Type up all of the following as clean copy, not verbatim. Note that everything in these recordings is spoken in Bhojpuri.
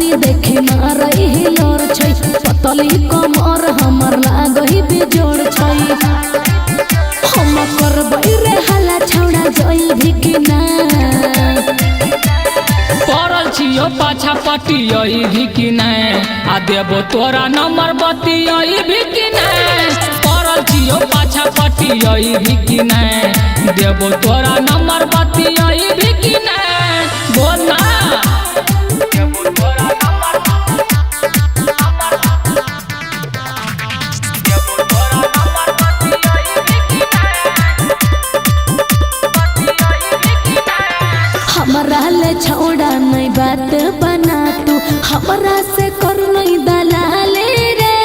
जवानी देखे मारई हिलोर छै पतली कमर हमर लागई बेजोड़ छै हम करबै रे हला छौड़ा जई भी कि ना पड़ल छियो पाछा पटियई भी कि नै आ देबो तोरा नंबर बतियई भी कि नै पड़ल छियो पाछा पटियई भी कि नै देबो तोरा नंबर बतियई भी कि नै बोल ना हमरा ले छौड़ा नहीं बात बना तू हमरा से कर नहीं दलाले रे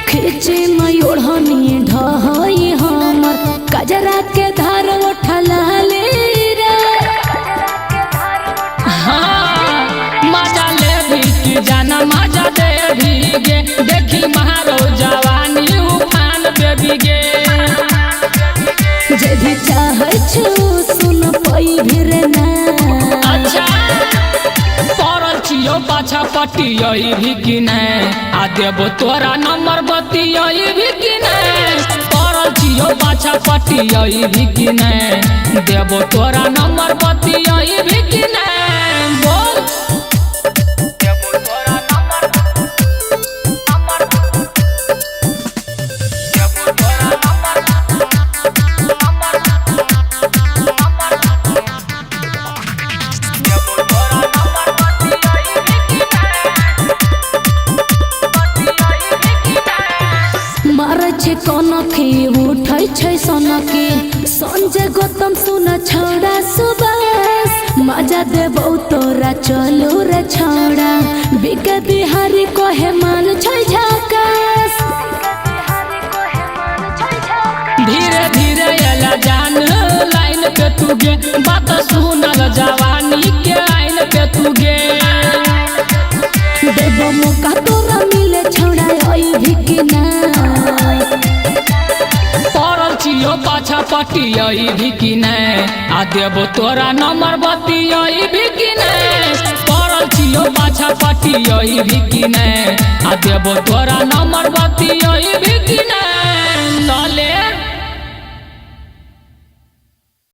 खींचे नहीं ओढ़नी ढहई हमर कजरा के धार उठलाले रे हाँ मजा ले भी कि जाना मजा दे भी गे देखी महारो जवानी उफान बेबी गे जे भी चाहे छु सुन पई भी रे ना अच्छा पड़ल छियो पाछा पटियई भी कि नै आ देबो तोरा नंबर बतियई भी कि नै पड़ल छियो पाछा पटियई भी कि नै देबो तोरा नंबर बतियई भी कि नै बोल मारे छे कनखी उठै छै सनकी संजय गौतम सुन छौड़ा सुबास मजा देबौ तोरा चलू रे छौड़ा बिके बिहारी कहे मान छै झकास धीरे धीरे एला जान लाइन पे तू गे बात सुनल जवानी के आइन पे तू गे देबो मौका तोरा मिले छौड़ा ओई भी कि ना पड़ल छियो पाछा पटियई भी कि नै आ देबो तोरा नंबर बतियई भी कि नै पड़ल छियो पाछा पटियई भी कि नै आ देबो तोरा नंबर बतियई भी कि नै।